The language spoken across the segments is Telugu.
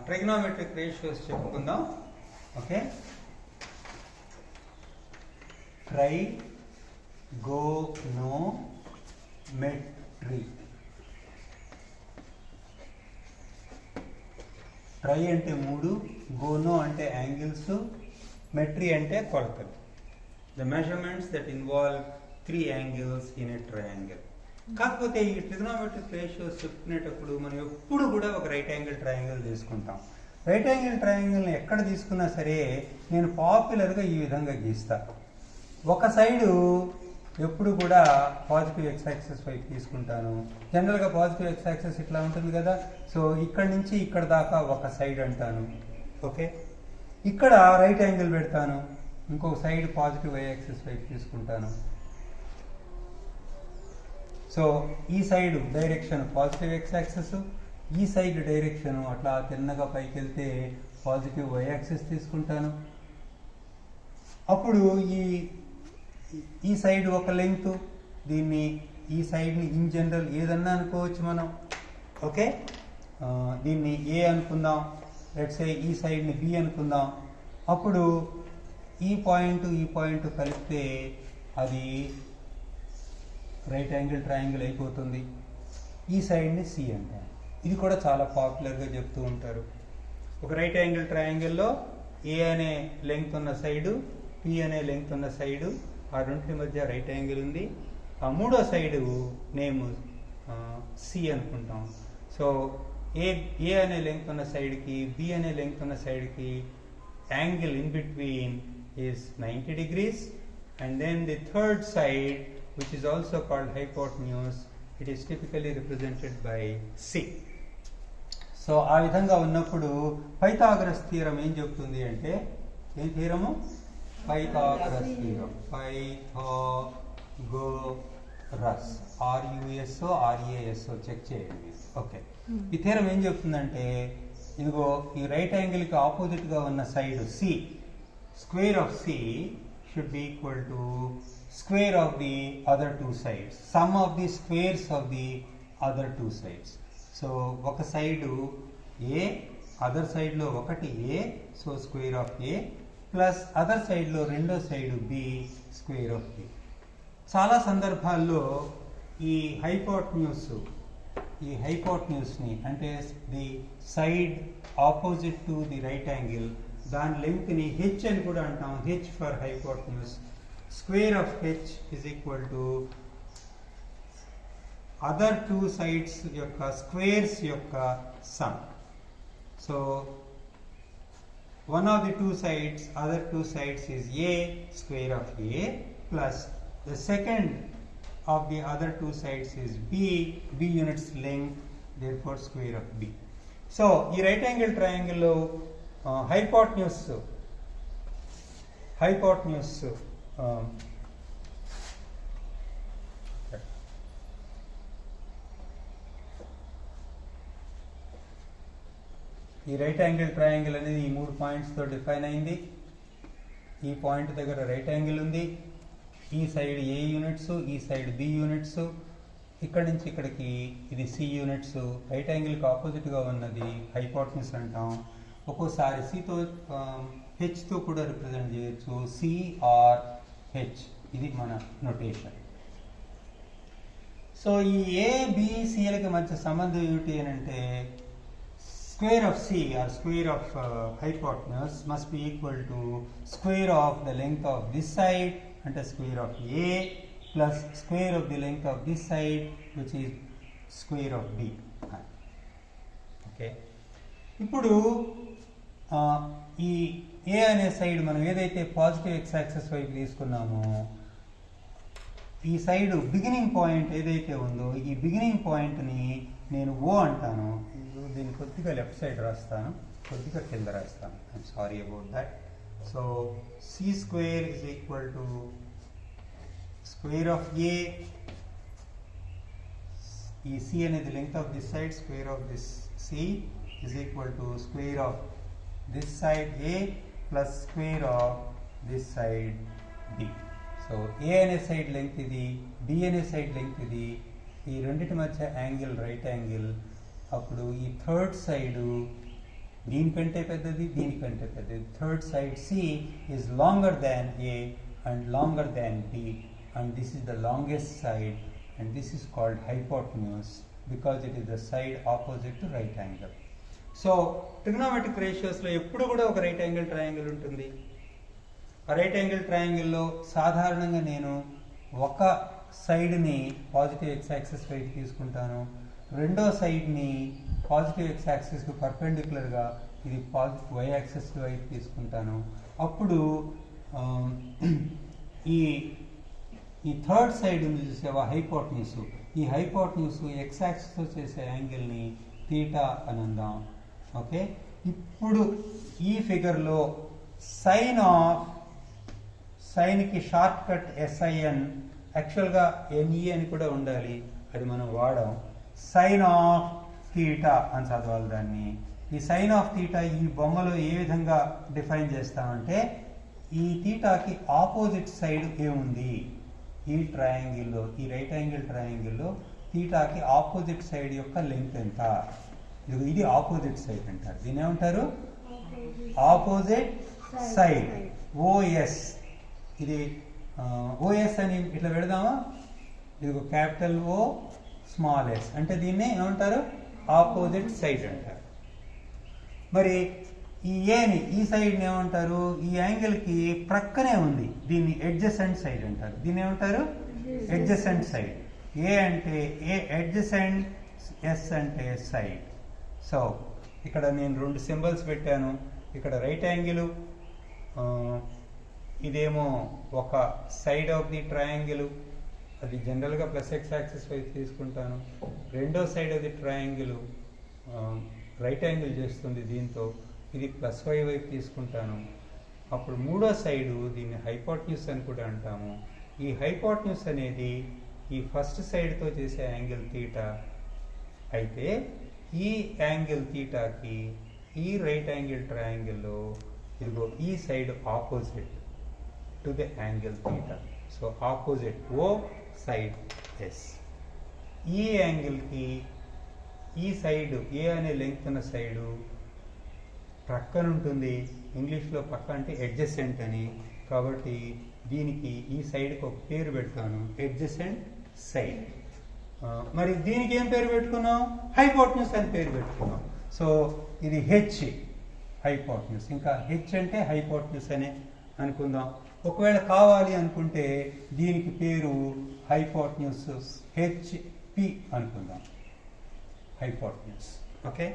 ట్రిగ్నోమెట్రిక్ రేషియోస్ చెప్పుకుందాం. ఓకే, ట్రైగోనోమెట్రీ. ట్రై అంటే 3, గోనో అంటే యాంగిల్స్, మెట్రీ అంటే కొలతలు. The measurements that involve 3 angles in a triangle. కాకపోతే ఈ ట్రిగ్నోమెట్రిక్ రేషియోస్ చెప్పుకునేటప్పుడు మనం ఎప్పుడు కూడా ఒక రైట్ యాంగిల్ ట్రయాంగిల్ తీసుకుంటాం. రైట్ యాంగిల్ ట్రయాంగిల్ని ఎక్కడ తీసుకున్నా సరే నేను పాపులర్గా ఈ విధంగా గీస్తా. ఒక సైడు ఎప్పుడు కూడా పాజిటివ్ ఎక్స్ యాక్సిస్ వైపు తీసుకుంటాను. జనరల్గా పాజిటివ్ ఎక్స్ యాక్సిస్ ఇట్లా ఉంటుంది కదా, సో ఇక్కడ నుంచి ఇక్కడ దాకా ఒక సైడ్ అంటాను. ఓకే, ఇక్కడ రైట్ యాంగిల్ పెడతాను, ఇంకొక సైడ్ పాజిటివ్ వై యాక్సిస్ వైపు తీసుకుంటాను. సో ఈ side direction positive X axis, ఈ సైడ్ డైరెక్షన్ అట్లా తిన్నగా పైకి వెళ్తే పాజిటివ్ వై యాక్సిస్ తీసుకుంటాను. అప్పుడు ఈ సైడ్ ఒక లెంగ్త్, దీన్ని ఈ సైడ్ని ఇన్ జనరల్ ఏదన్నా అనుకోవచ్చు మనం. ఓకే, దీన్ని ఏ అనుకుందాం, లెట్స్ సే ఈ సైడ్ని బి అనుకుందాం. అప్పుడు ఈ పాయింట్ కలిపితే అది రైట్ యాంగిల్ ట్రయాంగిల్ అయిపోతుంది. ఈ సైడ్ని సి అంటారు. ఇది కూడా చాలా పాపులర్గా చెప్తూ ఉంటారు. ఒక రైట్ యాంగిల్ ట్రయాంగిల్లో ఏ అనే లెంగ్త్ ఉన్న సైడు, పి అనే లెంగ్త్ ఉన్న సైడు, ఆ రెండింటి మధ్య రైట్ యాంగిల్ ఉంది. ఆ మూడో సైడు నేమ్ సి అనుకుంటాం. సో ఏ అనే లెంగ్త్ ఉన్న సైడ్కి, బి అనే లెంగ్త్ ఉన్న సైడ్కి angle in between is 90 degrees. And then the third side, which is also called hypotenuse, it is typically represented by C. So ఆ విధంగా ఉన్నప్పుడు పైథాగరస్ థియరం ఏం చెప్తుంది అంటే, ఏం theorem? Pythagoras theorem. Pythagoras, RUSO RASO check చేయండి. ఓకే, ఈ థియరం ఏం చెప్తుందంటే, ఇదిగో ఈ రైట్ యాంగిల్కి ఆపోజిట్గా ఉన్న side C, square of C should be equal to square of the other two sides, sum of the squares of the other two sides. So ఒక సైడు A, అదర్ సైడ్లో ఒకటి A, so square of A, plus other సైడ్లో రెండో side B, square of B. చాలా సందర్భాల్లో ఈ హైపోటెన్యూస్ని అంటే the side opposite to the right angle, దాని లెంగ్త్ని హెచ్ అని కూడా అంటాం. H for hypotenuse. Square of H is equal to other two sides యొక్క స్క్వేర్స్ యొక్క some. So one of the two sides, other two sides is a, square of A, plus the second of the other two sides is B, B units length, therefore square of B. So ఈ రైట్ యాంగిల్ ట్రయాంగిల్లో hypotenuse ఈ రైట్ యాంగిల్ ట్రయాంగిల్ అనేది ఈ 3 పాయింట్స్తో డిఫైన్ అయింది. ఈ పాయింట్ దగ్గర రైట్ యాంగిల్ ఉంది, ఈ సైడ్ ఏ యూనిట్స్, ఈ సైడ్ బి యూనిట్స్, ఇక్కడి నుంచి ఇక్కడికి ఇది సి యూనిట్స్. రైట్ యాంగిల్కి ఆపోజిట్గా ఉన్నది హైపోటెన్యూస్ అంటాం. ఒక్కోసారి సితో హెచ్తో కూడా రిప్రజెంట్ చేయొచ్చు, సిఆర్ హెచ్, ఇది మన నొటేషన్. సో ఈ ఏబిసిఎల్కి మధ్య సంబంధం ఏమిటి అని అంటే, square of C or square of hypotenuse must be equal to square of the length of this side, అంటే square of A, plus square of the length of this side which is square of B. Okay, ఇప్పుడు ఈ ఏ అనే సైడ్ మనం ఏదైతే పాజిటివ్ ఎక్స్ యాక్సిస్ వైపు తీసుకున్నామో, ఈ సైడ్ బిగినింగ్ పాయింట్ ఏదైతే ఉందో, ఈ బిగినింగ్ పాయింట్ని నేను ఓ అంటాను. దీన్ని కొద్దిగా లెఫ్ట్ సైడ్ రాస్తాను, కొద్దిగా కింద రాస్తాను. I'm sorry about that. So C square is equal to square of A, ఈ సి అనేది length of this side, square of this C is equal to square of this side A plus square of this side B. So A అనే సైడ్ లెంగ్త్ ఇది, B అనే సైడ్ లెంగ్త్ ఇది, ఈ రెండింటి మధ్య యాంగిల్ రైట్ యాంగిల్. అప్పుడు ఈ థర్డ్ సైడ్ దీనికంటే పెద్దది, దీనికంటే పెద్దది. Third side C is longer than A and longer than B, and this is the longest side, and this is called hypotenuse because it is the side opposite to right angle. So trigonometric రేషియోస్లో ఎప్పుడు కూడా ఒక రైట్ యాంగిల్ ట్రయాంగిల్ ఉంటుంది. ఆ రైట్ యాంగిల్ ట్రయాంగిల్లో సాధారణంగా నేను ఒక సైడ్ని పాజిటివ్ ఎక్స్ యాక్సిస్ వైపు తీసుకుంటాను, రెండో సైడ్ని పాజిటివ్ ఎక్స్ యాక్సిస్కి పర్పెండిక్యులర్గా ఇది పాజిటివ్ వై యాక్సిస్ వైపు తీసుకుంటాను. అప్పుడు ఈ థర్డ్ సైడ్ ఉంది చూసేవా హైపోటెన్యూస్, ఈ హైపోటెన్యూస్ ఎక్స్ యాక్సిస్తో చేసే యాంగిల్ని థీటా అని అందాం. ఓకే, ఇప్పుడు ఈ ఫిగర్లో సైన్కి షార్ట్ కట్ ఎస్ఐఎన్, యాక్చువల్గా ఎన్ఈ అని కూడా ఉండాలి, అది మనం వాడాం. సైన్ ఆఫ్ థీటా అని చదవాలి దాన్ని. ఈ సైన్ ఆఫ్ థీటా ఈ బొమ్మలో ఏ విధంగా డిఫైన్ చేస్తామంటే, ఈ థీటాకి ఆపోజిట్ సైడ్ ఏముంది ఈ ట్రయాంగిల్లో, ఈ రైట్ యాంగిల్ ట్రయాంగిల్లో థీటాకి ఆపోజిట్ సైడ్ యొక్క లెంగ్త్ ఎంత, ఇది ఆపోజిట్ సైడ్ అంటారు. దీని ఏమంటారు? Opposite side, OS. ఇది ఓఎస్ అని ఇట్లా పెడదామా, ఇది క్యాపిటల్ ఓ స్మాల్ ఎస్ అంటే దీన్ని ఏమంటారు? ఆపోజిట్ సైడ్ అంటారు. మరి ఈ ఏని ఈ సైడ్ని ఏమంటారు? ఈ యాంగిల్కి ప్రక్కనే ఉంది, దీన్ని ఎడ్జసెంట్ సైడ్ అంటారు. దీన్ని ఏమంటారు? Adjacent side. ఏ అంటే ఏ ఎడ్జసెంట్, ఎస్ అంటే సైడ్. సో ఇక్కడ నేను రెండు సింబల్స్ పెట్టాను. ఇక్కడ రైట్ యాంగిల్, ఇదేమో ఒక సైడ్ ఆఫ్ ది ట్రయాంగిల్, అది జనరల్గా ప్లస్ ఎక్స్ యాక్సిస్ వైపు తీసుకుంటాను. రెండో side of the triangle right angle చేస్తుంది దీంతో, ఇది ప్లస్ వై వైపు తీసుకుంటాను. అప్పుడు మూడో సైడు దీన్ని హైపోటెన్యూస్ అని కూడా అంటాము. ఈ హైపోటెన్యూస్ అనేది ఈ ఫస్ట్ సైడ్తో చేసే యాంగిల్ థీటా అయితే, ఈ యాంగిల్ థీటాకి ఈ రైట్ యాంగిల్ ట్రయాంగిల్లో ఇదిగో ఈ side opposite to the angle theta. So opposite O side S. ఈ యాంగిల్కి ఈ సైడ్ ఏ అనే లెంగ్త్ ఉన్న సైడు ప్రక్కన ఉంటుంది. ఇంగ్లీష్లో పక్క అంటే ఎడ్జసెంట్ అని, కాబట్టి దీనికి ఈ సైడ్కి ఒక పేరు పెడతాను, ఎడ్జసెంట్ సైడ్. మరి దీనికి ఏం పేరు పెట్టుకున్నాం? హైపోటెన్యూస్ అని పేరు పెట్టుకున్నాం. సో ఇది హెచ్ హైపోటెన్యూస్, ఇంకా హెచ్ అంటే హైపోటెన్యూస్ అని అనుకుందాం. ఒకవేళ కావాలి అనుకుంటే దీనికి పేరు హైపోటెన్యూస్ హెచ్పి అనుకుందాం, hypotenuse. Okay,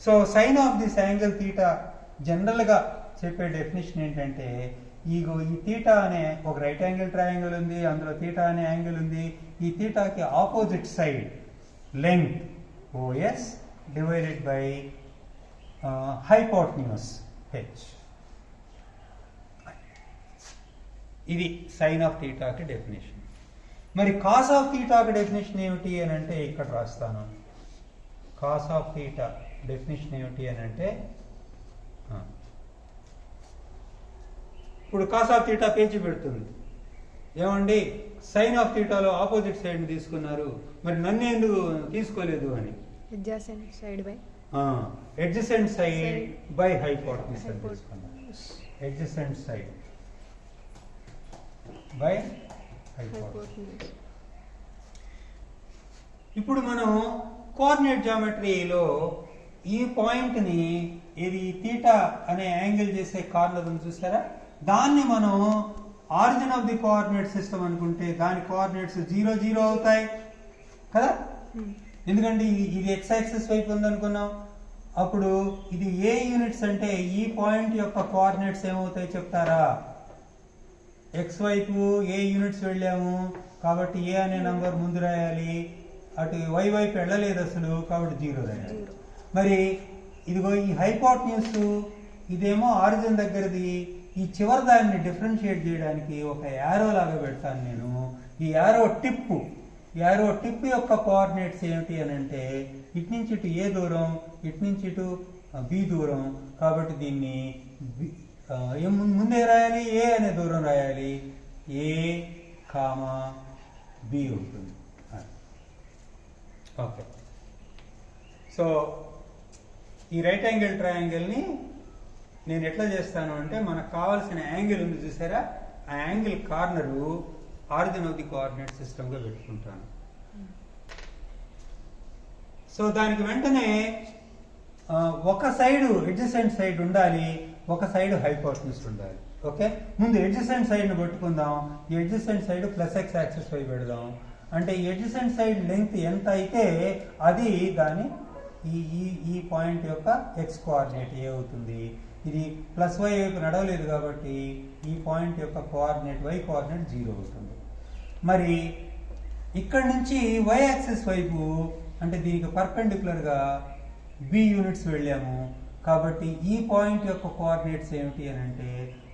so sine of this angle theta జనరల్గా చెప్పే డెఫినేషన్ ఏంటంటే, ఈ థీటా అనే ఒక రైట్ యాంగిల్ ట్రయాంగిల్ ఉంది, అందులో థీటా అనే యాంగిల్ ఉంది. ఈ థీటాకి opposite side length OS divided by hypotenuse H. ఇది సైన్ ఆఫ్ థీటాకి డెఫినేషన్. మరి కాస్ ఆఫ్ థీటాకి డెఫినేషన్ ఏమిటి అని అంటే ఇక్కడ రాస్తాను. కాస్ ఆఫ్ థీటా డెఫినేషన్ ఏమిటి అని అంటే, ఇప్పుడు కాస్ ఆఫ్ థీటా పేజీ పెడుతుంది, ఏమండి సైన్ ఆఫ్ థీటాలో ఆపోజిట్ సైడ్ని తీసుకున్నారు, మరి నన్ను ఎందుకు తీసుకోలేదు అని. Adjacent side by adjacent side by hypotenuse అని తీసుకున్నారు. Adjacent side by hypotenuse. ఇప్పుడు మనం కోఆర్డినేట్ జామెట్రీలో ఈ పాయింట్ని, ఇది థీటా అనే యాంగిల్ చేసే కార్నర్ ఉంది చూసారా, దాన్ని మనం origin of the coordinate system అనుకుంటే దాని కోఆర్డినేట్స్ 0, 0 అవుతాయి కదా. ఎందుకంటే ఇది ఎక్స్ యాక్సిస్ వైపు ఉందనుకున్నాం. అప్పుడు ఇది ఏ యూనిట్స్ అంటే ఈ పాయింట్ యొక్క కోఆర్డినేట్స్ ఏమవుతాయి చెప్తారా? ఎక్స్ వైపు ఏ యూనిట్స్ వెళ్ళాము కాబట్టి ఏ అనే నంబర్ ముందు రాయాలి, అటు వై వైపు వెళ్ళలేదు అసలు కాబట్టి 0 రాయాలి. మరి ఇదిగో ఈ హైపోటెన్యూస్ ఇదేమో ఆరిజిన్ దగ్గరది, ఈ చివరి దాన్ని డిఫరెన్షియేట్ చేయడానికి ఒక యారో లాగా పెడతాను నేను. ఈ యారో టిప్ యొక్క కోఆర్డినేట్స్ ఏమిటి అని అంటే, ఇటు నుంచి ఇటు ఏ దూరం, ఇటు నుంచి ఇటు బి దూరం, కాబట్టి దీన్ని ముందే రాయాలి, ఏ అనే దూరం రాయాలి, ఏ కామా బి ఉంటుంది. ఓకే, సో ఈ రైట్ యాంగిల్ ట్రయాంగిల్ని నేను ఎట్లా చేస్తాను అంటే మనకు కావాల్సిన యాంగిల్ ఉంది చూసారా, ఆ angle corner origin of the coordinate సిస్టమ్గా పెట్టుకుంటాను. సో దానికి వెంటనే ఒక సైడ్ అడ్జసెంట్ సైడ్ ఉండాలి, ఒక సైడ్ హైపోటెన్యూస్ ఉండాలి. ఓకే, ముందు అడ్జసెంట్ సైడ్ని పట్టుకుందాం. ఈ adjacent side plus X axis పై పెడదాం. అంటే ఈ అడ్జసెంట్ సైడ్ లెంగ్త్ ఎంత అయితే అది దాని ఈ పాయింట్ యొక్క ఎక్స్ కోఆర్డినేట్ ఏ అవుతుంది. ఇది ప్లస్ వై వైపు నడవలేదు కాబట్టి ఈ పాయింట్ యొక్క కోఆర్డినేట్ వై కోఆర్డినేట్ 0 అవుతుంది. మరి ఇక్కడ నుంచి వై యాక్సిస్ వైపు అంటే దీనికి పర్పెండిక్యులర్గా బి యూనిట్స్ వెళ్ళాము కాబట్టి ఈ పాయింట్ యొక్క కోఆర్డినేట్స్ ఏమిటి అని అంటే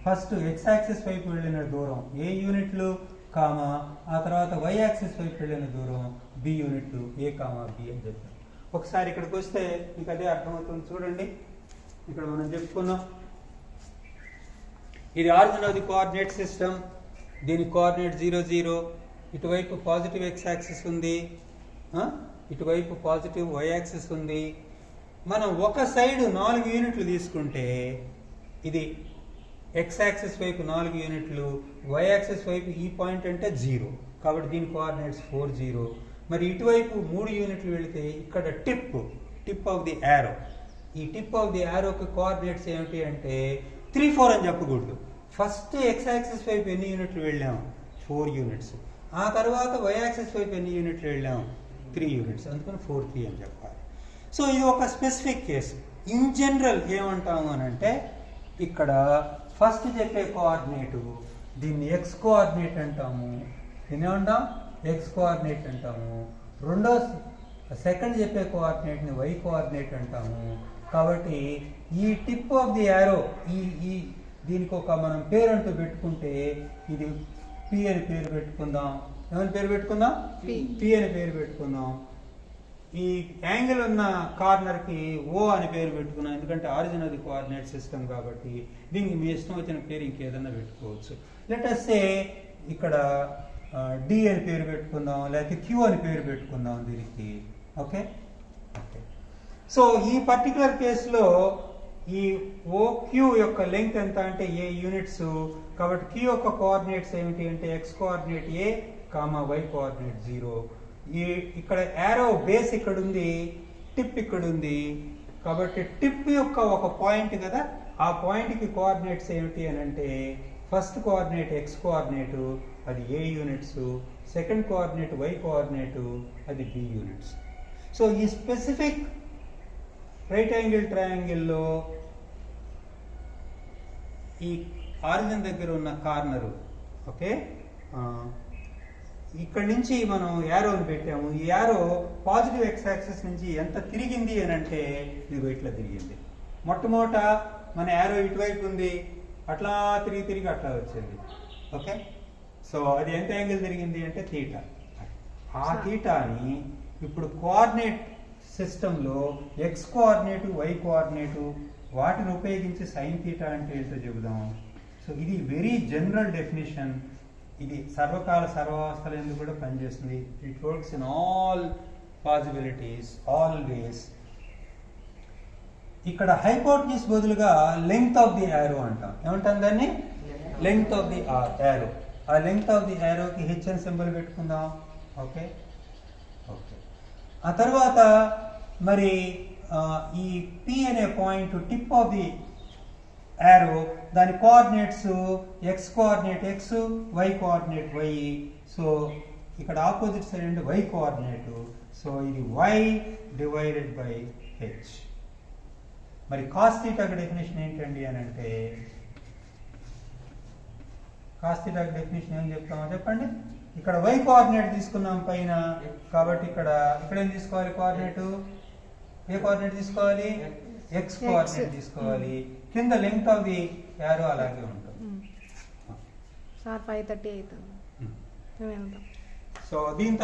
ఫస్ట్ ఎక్స్ యాక్సిస్ వైపు వెళ్ళిన దూరం ఏ యూనిట్లు కామా, ఆ తర్వాత వై యాక్సిస్ వైపు వెళ్ళిన దూరం బి యూనిట్లు ఏ కామా బి అని చెప్పారు. ఒకసారి ఇక్కడికి వస్తే మీకు అదే అర్థమవుతుంది. చూడండి, ఇక్కడ మనం చెప్పుకున్నాం ఇది origin of the coordinate system. దీని కోఆర్డినేట్ 0 0. ఇటువైపు పాజిటివ్ ఎక్స్ యాక్సిస్ ఉంది, ఇటువైపు పాజిటివ్ వై యాక్సిస్ ఉంది. మనం ఒక సైడ్ 4 యూనిట్లు తీసుకుంటే ఇది ఎక్స్ యాక్సిస్ వైపు 4 యూనిట్లు, వై యాక్సిస్ వైపు ఈ పాయింట్ అంటే 0 కాబట్టి దీని కోఆర్డినేట్స్ 4 0. మరి ఇటువైపు 3 యూనిట్లు వెళితే ఇక్కడ టిప్ ఆఫ్ ది యారో, ఈ టిప్ ఆఫ్ ది యారోకి కోఆర్డినేట్స్ ఏమిటి అంటే 3 4 అని చెప్పకూడదు. ఫస్ట్ ఎక్స్ యాక్సిస్ వైపు ఎన్ని యూనిట్లు వెళ్ళాము 4 యూనిట్స్, ఆ తర్వాత వై యాక్సిస్ వైపు ఎన్ని యూనిట్లు వెళ్ళాము 3 యూనిట్స్, అందుకని 4 3 అని చెప్పాలి. సో ఇది ఒక స్పెసిఫిక్ కేసు. ఇన్ జనరల్ ఏమంటాము అని అంటే ఇక్కడ ఫస్ట్ చెప్పే కోఆర్డినేటు దీన్ని ఎక్స్ కోఆర్డినేట్ అంటాము, దీన్ని ఏమంటాం ఎక్స్ కోఆర్డినేట్ అంటాము. సెకండ్ చెప్పే కోఆర్డినేట్ని వై కోఆర్డినేట్ అంటాము. కాబట్టి ఈ టిప్ ఆఫ్ ది యారో ఈ దీనికి ఒక మనం పేరు అంటూ పెట్టుకుంటే ఇది పి అని పేరు పెట్టుకుందాం. ఏమని పేరు పెట్టుకుందాం? పి అని పేరు పెట్టుకుందాం. ఈ యాంగిల్ ఉన్న కార్నర్కి ఓ అని పేరు పెట్టుకున్నాం, ఎందుకంటే origin of the coordinate system కాబట్టి. దీనికి మీ ఇష్టం వచ్చిన పేరు ఇంకేదన్నా పెట్టుకోవచ్చు. లెట్ అస్ సే ఇక్కడ డి అని పేరు పెట్టుకుందాం, లేకపోతే క్యూ అని పేరు పెట్టుకుందాం దీనికి. Okay okay. సో ఈ పర్టికులర్ కేసులో ఈ ఓక్యూ యొక్క లెంగ్త్ ఎంత అంటే ఏ యూనిట్స్, కాబట్టి క్యూ యొక్క కోఆర్డినేట్స్ ఏమిటి అంటే X coordinate A comma Y coordinate 0. ఇక్కడ యారో బేస్ ఇక్కడ ఉంది, టిప్ ఇక్కడ ఉంది, కాబట్టి టిప్ యొక్క ఒక పాయింట్ కదా, ఆ పాయింట్కి కోఆర్డినేట్స్ ఏమిటి అని అంటే ఫస్ట్ కోఆర్డినేట్ ఎక్స్ కోఆర్డినేటు అది ఏ units, second coordinate why coordinate అది బి యూనిట్స్. సో ఈ స్పెసిఫిక్ రైట్ యాంగిల్ ట్రయాంగిల్లో ఈ ఆరిజిన్ దగ్గర ఉన్న కార్నరు ఓకే ఇక్కడ నుంచి మనం యారోని పెట్టాము. ఈ యారో పాజిటివ్ ఎక్స్ యాక్సిస్ నుంచి ఎంత తిరిగింది అని అంటే ఇది ఇట్లా తిరిగింది. మొట్టమొదట మన యారో ఇటువైపు ఉంది, అట్లా తిరిగి అట్లా వచ్చింది. ఓకే, సో అది ఎంత యాంగిల్ తిరిగింది అంటే థీటా. ఆ థీటాని ఇప్పుడు కోఆర్డినేట్ సిస్టంలో ఎక్స్ కోఆర్డినేటు వై కోఆర్డినేటు వాటిని ఉపయోగించి సైన్ థీటా అంటే ఏంటో చెబుదాం. సో ఇది వెరీ జనరల్ డెఫినేషన్. ఇది సర్వకాల సర్వావస్థల ఎందుకు కూడా పనిచేస్తుంది. It works in all possibilities always. ఇక్కడ హైపోటెన్యూస్ బదులుగా లెంగ్త్ ఆఫ్ ది యారో అంటాం. ఏమంటాం దాన్ని? Length of the arrow. ఆ లెంగ్త్ ఆఫ్ ది యారోకి హెచ్ అని సింబల్ పెట్టుకుందాం. Okay okay. ఆ తర్వాత మరి ఈ పి అనే point tip of the arrow, దాని coordinates X coordinate X, Y coordinate Y. So ఇక్కడ ఆపోజిట్ సైడ్ అంటే వై కోఆర్డినేట్. సో ఇది వై డివైడెడ్ బై హెచ్. మరి కాస్ థీటాకి డెఫినేషన్ ఏంటండి అని అంటే కాస్ థీటాకి డెఫినేషన్ ఏం చెప్తామో చెప్పండి. ఇక్కడ వై కోఆర్డినేట్ తీసుకున్నాం పైన, కాబట్టి ఇక్కడ ఏం తీసుకోవాలి కోఆర్డినేట్? ఏ కోఆర్డినేట్ తీసుకోవాలి? ఎక్స్ కోఆర్డినేట్ తీసుకోవాలి. కింద లెంగ్త్ ఆఫ్ ది యారో అలాగే ఉంటుంది. సార్ 5:30 అవుతుంది. సో దీంతో